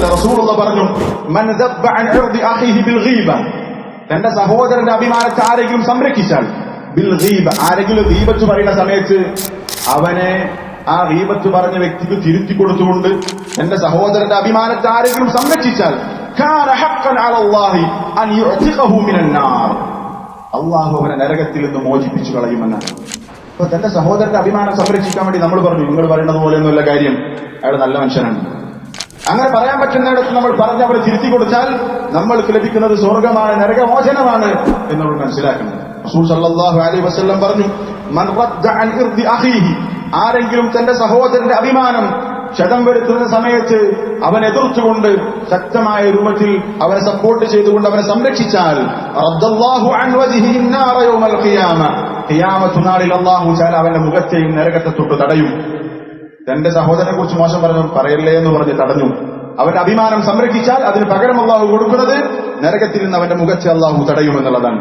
റസൂലുള്ള പറഞ്ഞു, മൻ ദബ്ബ അൻ ഇർദി അഖീഹി ബിൽ ഗീബ, തന്റെ സഹോദരന്റെ അഭിമാനത്തെ ആരെങ്കിലും സംരക്ഷിച്ചാൽ, ബിൽ ഗീബ, ആരെങ്കിലും ഗീബത്ത് പറയുന്ന സമയത്ത് അവനെ ആ ഗീബത്ത് പറഞ്ഞ വ്യക്തിക്ക് തിരുത്തി കൊടുത്തുകൊണ്ട് തന്റെ സഹോദരന്റെ അഭിമാനത്തെ ആരെങ്കിലും സംരക്ഷിച്ചാൽ, കാന ഹഖ്ഖൻ അലല്ലാഹി അൻ യുഅ്തിഖഹു മിനൻ നാർ, അല്ലാഹു അവനെ നരകത്തിൽ നിന്ന് മോചിപ്പിച്ചു കളയുമെന്നാണ്. അപ്പൊ തന്റെ സഹോദരന്റെ അഭിമാനം സംരക്ഷിക്കാൻ വേണ്ടി നമ്മൾ പറഞ്ഞു, നിങ്ങൾ പറയുന്നത് പോലെയൊന്നുമല്ല കാര്യം, അയാൾ നല്ല മനുഷ്യനാണ്. അങ്ങനെ പറയാൻ പറ്റുന്നിടത്ത് നമ്മൾ പറഞ്ഞ് അവരെ തിരുത്തി കൊടുത്താൽ നമ്മൾക്ക് ലഭിക്കുന്നത് സ്വർഗമാണ്, നരകമോചനമാണ് എന്ന് നമ്മൾ മനസ്സിലാക്കണം. റസൂൽ സല്ലല്ലാഹു അലൈഹി വസല്ലം പറഞ്ഞു, മൻ റദ്ദ അൻ ഇർദി അഖീഹി, ആരെങ്കിലും തന്റെ സഹോദരന്റെ അഭിമാനം ക്ഷതം വരുത്തുന്ന സമയത്ത് അവൻ എതിർത്തുകൊണ്ട് ശക്തമായ രൂപത്തിൽ അവനെ സപ്പോർട്ട് ചെയ്തുകൊണ്ട് അവനെ സംരക്ഷിച്ചാൽ, റദ്ദല്ലാഹു അൻ വജ്ഹിഹി നാറ യൗമൽ ഖിയാമ, ഖിയാമത്ത് നാളിൽ അല്ലാഹു തആല അവന്റെ മുഖത്തെയും നരകത്തെ തൊട്ട് തടയും. തന്റെ സഹോദരനെ കുറിച്ച് മോശം പറഞ്ഞു പറയല്ലേ എന്ന് പറഞ്ഞ് തടഞ്ഞു. അവന്റെ അഭിമാനം സംരക്ഷിച്ചാൽ അതിന് പകരം അല്ലാഹു കൊടുക്കുന്നത് നരകത്തിൽ നിന്ന് അവന്റെ മുഖത്തെ അല്ലാഹു തടയുമെന്നുള്ളതാണ്.